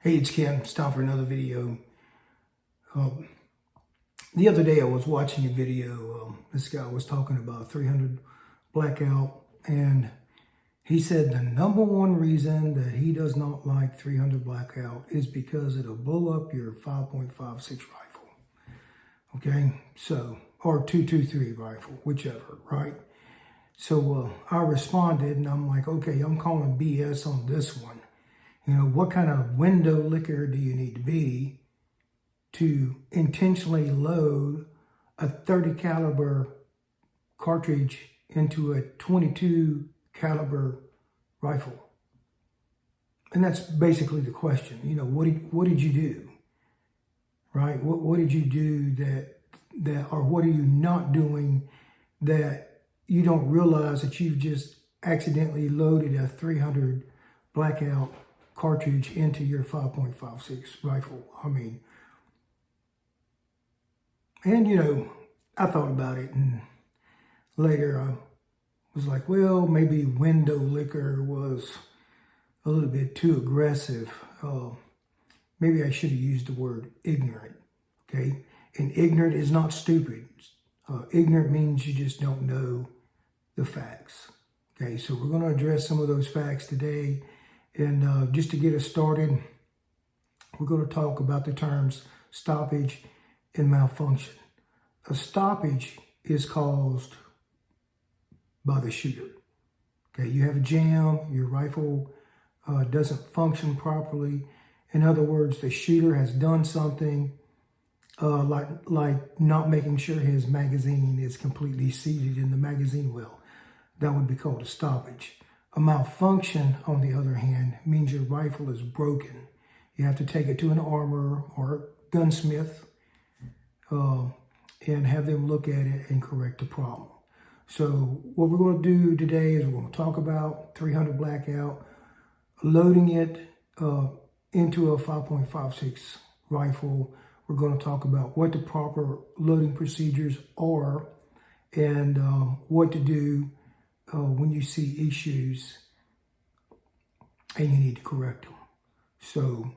Hey, it's Ken. It's time for another video. The other day I was watching a video. This guy was talking about 300 blackout, and he said the number one reason that he does not like 300 blackout is because it'll blow up your 5.56 rifle. Okay, so, or 223 rifle, whichever, right? So I responded, and I'm like, okay, I'm calling BS on this one. You know, what kind of window licker do you need to be to intentionally load a 30 caliber cartridge into a 22 caliber rifle? And that's basically the question. You know, what did you do? Right? What did you do or what are you not doing that you don't realize that you've just accidentally loaded a 300 blackout cartridge into your 5.56 rifle? I mean, and you know, I thought about it, and later I was like, well, maybe window licker was a little bit too aggressive. Maybe I should have used the word ignorant, okay? And ignorant is not stupid. Ignorant means you just don't know the facts, okay? So we're going to address some of those facts today. And just to get us started, we're going to talk about the terms stoppage and malfunction. A stoppage is caused by the shooter. Okay, you have a jam, your rifle doesn't function properly. In other words, the shooter has done something like not making sure his magazine is completely seated in the magazine well. That would be called a stoppage. A malfunction, on the other hand, means your rifle is broken. You have to take it to an armorer or a gunsmith and have them look at it and correct the problem. So what we're going to do today is we're going to talk about 300 blackout, loading it into a 5.56 rifle. We're going to talk about what the proper loading procedures are and what to do when you see issues and you need to correct them. So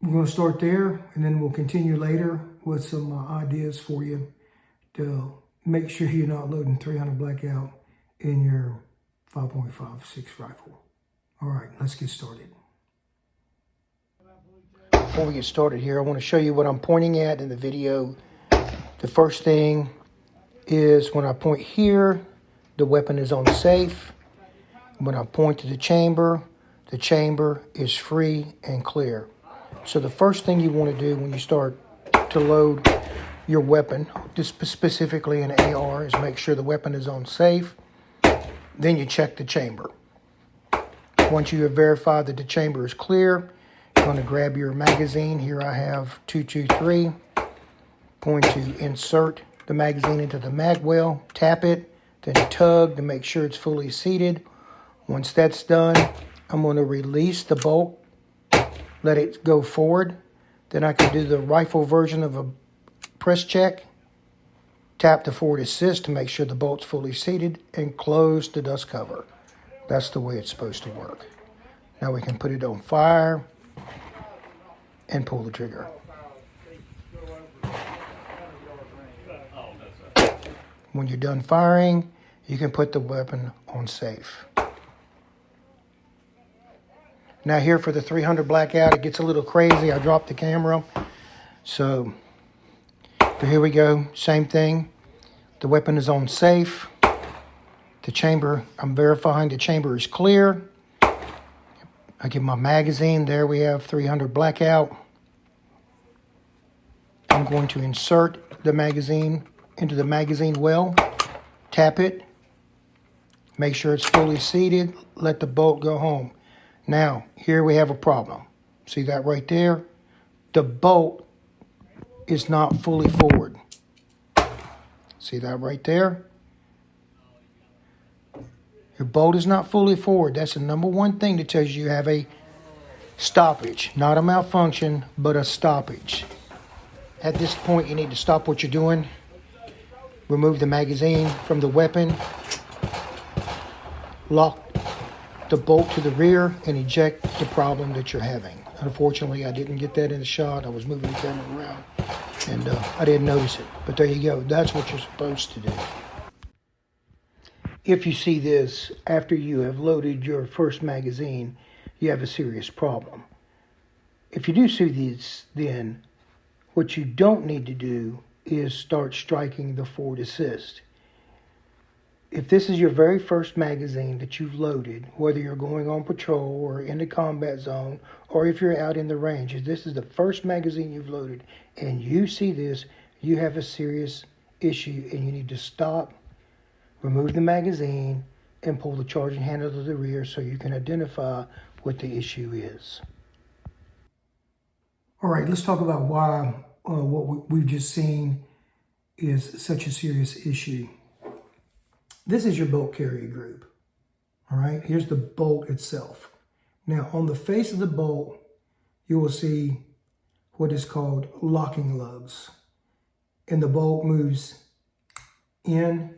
we're going to start there, and then we'll continue later with some ideas for you to make sure you're not loading 300 blackout in your 5.56 rifle. All right, let's get started. Before we get started here, I want to show you what I'm pointing at in the video. The first thing is when I point here, the weapon is on safe. When I point to the chamber is free and clear. So the first thing you want to do when you start to load your weapon, just specifically an AR, is make sure the weapon is on safe. Then you check the chamber. Once you have verified that the chamber is clear, you're going to grab your magazine. Here I have 223. Going to insert the magazine into the mag well, tap it, then tug to make sure it's fully seated. Once that's done, I'm going to release the bolt, let it go forward. Then I can do the rifle version of a press check, tap the forward assist to make sure the bolt's fully seated, and close the dust cover. That's the way it's supposed to work. Now we can put it on fire and pull the trigger. When you're done firing, you can put the weapon on safe. Now here for the 300 blackout, it gets a little crazy. I dropped the camera. So here we go. Same thing. The weapon is on safe. The chamber, I'm verifying the chamber is clear. I get my magazine. There we have 300 blackout. I'm going to insert the magazine into the magazine well, tap it, make sure it's fully seated, let the bolt go home. Now, here we have a problem. See that right there? The bolt is not fully forward. See that right there? Your bolt is not fully forward. That's the number one thing that tells you have a stoppage. Not a malfunction, but a stoppage. At this point, you need to stop what you're doing. Remove the magazine from the weapon. Lock the bolt to the rear and eject the problem that you're having. Unfortunately, I didn't get that in the shot. I was moving the camera around and I didn't notice it. But there you go. That's what you're supposed to do. If you see this after you have loaded your first magazine, you have a serious problem. If you do see these, then what you don't need to do is start striking the forward assist. If this is your very first magazine that you've loaded, whether you're going on patrol or in the combat zone, or if you're out in the range, if this is the first magazine you've loaded and you see this, you have a serious issue and you need to stop, remove the magazine, and pull the charging handle to the rear so you can identify what the issue is. All right, let's talk about why what we've just seen is such a serious issue. This is your bolt carrier group. All right, here's the bolt itself. Now, on the face of the bolt, you will see what is called locking lugs. And the bolt moves inside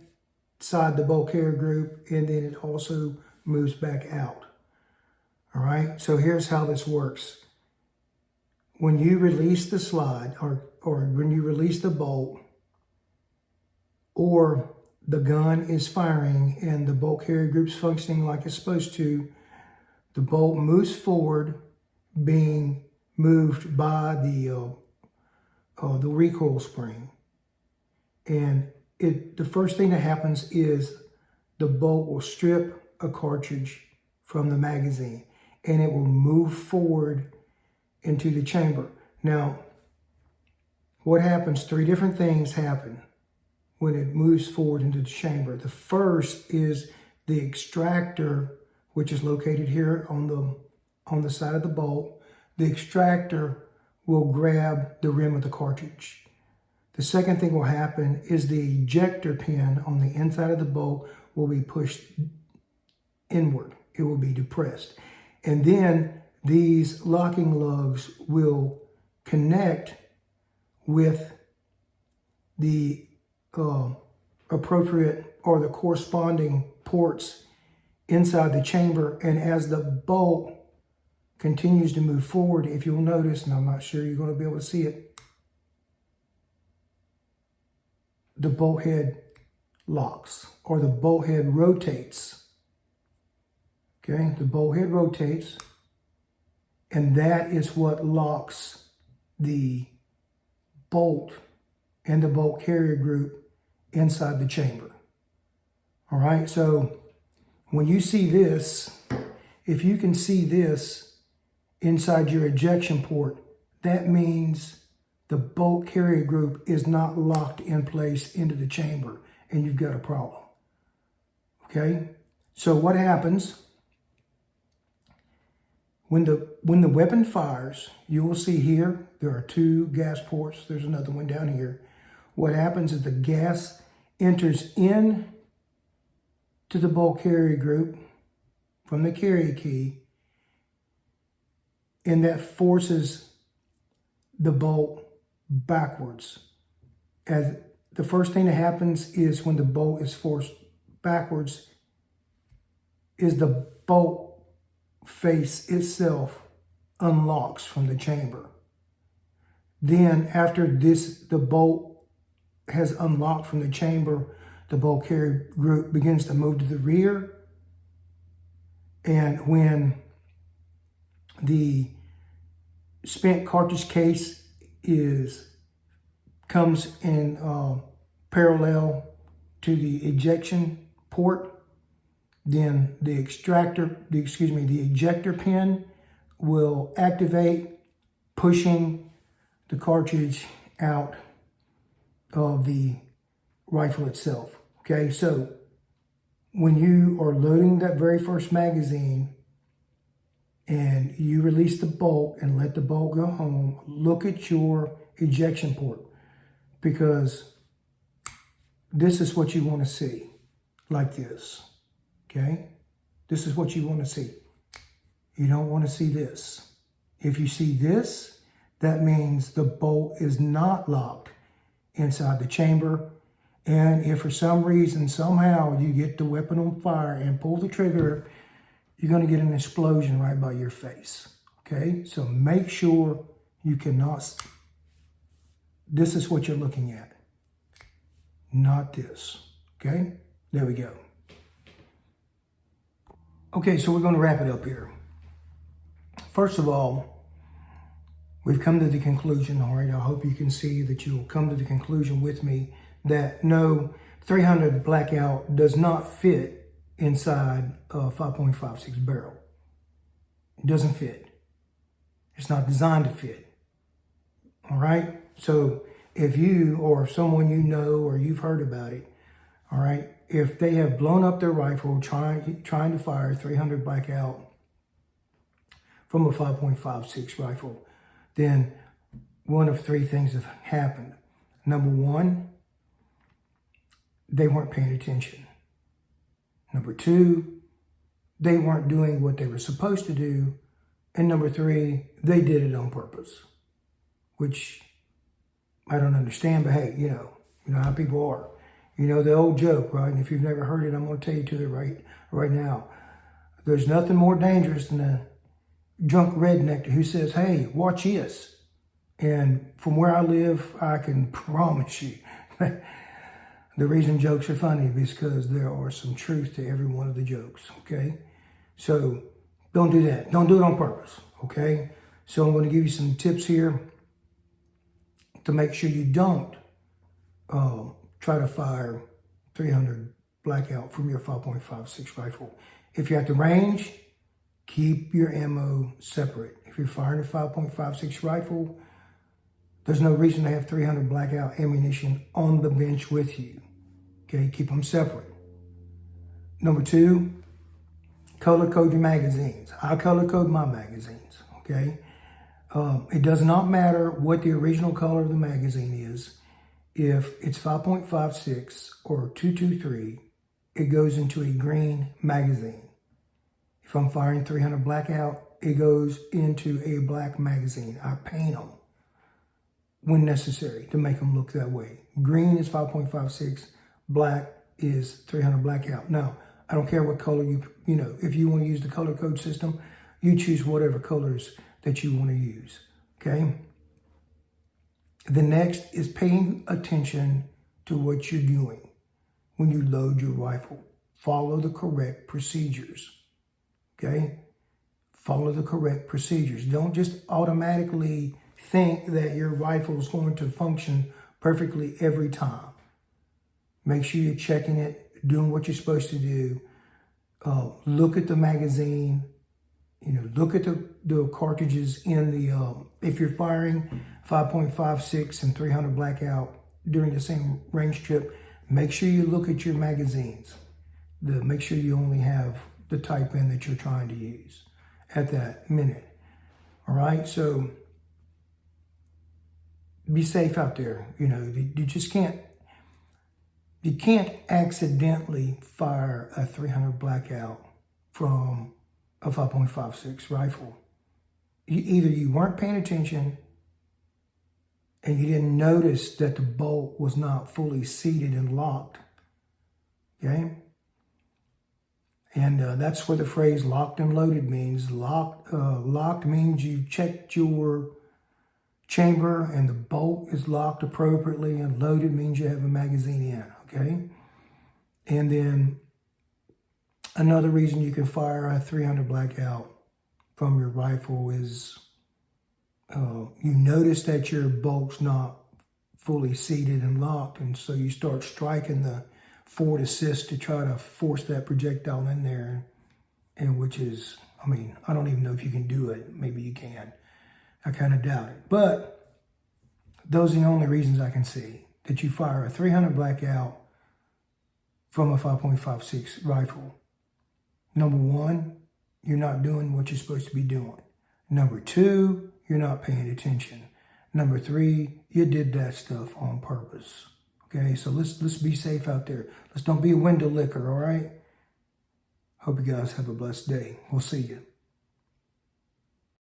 the bolt carrier group, and then it also moves back out. All right, so here's how this works. When you release the slide, or when you release the bolt, or the gun is firing and the bolt carrier group's functioning like it's supposed to, the bolt moves forward, being moved by the recoil spring. And the first thing that happens is the bolt will strip a cartridge from the magazine and it will move forward into the chamber. Now, what happens? 3 different things happen when it moves forward into the chamber. The first is the extractor, which is located here on the side of the bolt. The extractor will grab the rim of the cartridge. The second thing will happen is the ejector pin on the inside of the bolt will be pushed inward. It will be depressed. And then these locking lugs will connect with the appropriate or the corresponding ports inside the chamber. And as the bolt continues to move forward, if you'll notice, and I'm not sure you're going to be able to see it, the bolt head locks, or the bolt head rotates. Okay, the bolt head rotates, and that is what locks the bolt and the bolt carrier group inside the chamber. All right, so when you see this, if you can see this inside your ejection port, that means the bolt carrier group is not locked in place into the chamber, and you've got a problem. Okay, so what happens when the weapon fires? You will see here there are 2 gas ports. There's another one down here. What happens is the gas enters in to the bolt carrier group from the carrier key, and that forces the bolt backwards. As the first thing that happens is when the bolt is forced backwards, is the bolt face itself unlocks from the chamber. Then after this, the bolt has unlocked from the chamber, the bolt carrier group begins to move to the rear. And when the spent cartridge case comes in parallel to the ejection port, then the ejector pin will activate, pushing the cartridge out of the rifle itself. Okay, so when you are loading that very first magazine and you release the bolt and let the bolt go home, look at your ejection port, because this is what you want to see, like this. Okay, this is what you want to see. You don't want to see this. If you see this, that means the bolt is not locked inside the chamber. And if for some reason, somehow you get the weapon on fire and pull the trigger you're going to get an explosion right by your face. Okay, so make sure you cannot. This is what you're looking at, not this. Okay, there we go. Okay, so we're going to wrap it up here. First of all, we've come to the conclusion, all right, I hope you can see that you'll come to the conclusion with me that no, 300 blackout does not fit inside a 5.56 barrel. It doesn't fit. It's not designed to fit, all right? So if you or someone you know or you've heard about it, all right, if they have blown up their rifle trying to fire 300 blackout from a 5.56 rifle, then one of three things have happened. Number one, they weren't paying attention. Number two, they weren't doing what they were supposed to do. And number three, they did it on purpose, which I don't understand, but hey, you know how people are. You know the old joke, right? And if you've never heard it, I'm going to tell you to it right now. There's nothing more dangerous than a drunk redneck who says, hey, watch this. And from where I live, I can promise you, the reason jokes are funny is because there are some truth to every one of the jokes, okay? So don't do that. Don't do it on purpose, okay? So I'm going to give you some tips here to make sure you don't try to fire 300 blackout from your 5.56 rifle. If you're at the range, keep your ammo separate. If you're firing a 5.56 rifle, there's no reason to have 300 blackout ammunition on the bench with you. Okay, keep them separate. Number two, color code your magazines. I color code my magazines, okay? It does not matter what the original color of the magazine is. If it's 5.56 or 223, it goes into a green magazine. If I'm firing 300 blackout, it goes into a black magazine. I paint them when necessary to make them look that way. Green is 5.56, black is 300 blackout. Now, I don't care what color you know, if you want to use the color code system, you choose whatever colors that you want to use, okay? The next is paying attention to what you're doing when you load your rifle. Follow the correct procedures, okay? Follow the correct procedures. Don't just automatically think that your rifle is going to function perfectly every time. Make sure you're checking it, doing what you're supposed to do. Look at the magazine. Look at the cartridges in the, if you're firing 5.56 and 300 blackout during the same range trip, make sure you look at your magazines. Make sure you only have the type in that you're trying to use at that minute. All right, so be safe out there. You just can't accidentally fire a 300 blackout from a 5.56 rifle. Either you weren't paying attention and you didn't notice that the bolt was not fully seated and locked, okay? And that's where the phrase locked and loaded means. Locked means you checked your chamber and the bolt is locked appropriately, and loaded means you have a magazine in, okay? And then another reason you can fire a 300 blackout from your rifle is you notice that your bolt's not fully seated and locked, and so you start striking the forward assist to try to force that projectile in there, and which is, I don't even know if you can do it. Maybe you can. I kind of doubt it. But those are the only reasons I can see that you fire a 300 blackout from a 5.56 rifle. Number one, you're not doing what you're supposed to be doing. Number two, you're not paying attention. Number three, you did that stuff on purpose. Okay, so let's be safe out there. Let's don't be a window licker, all right? Hope you guys have a blessed day. We'll see you.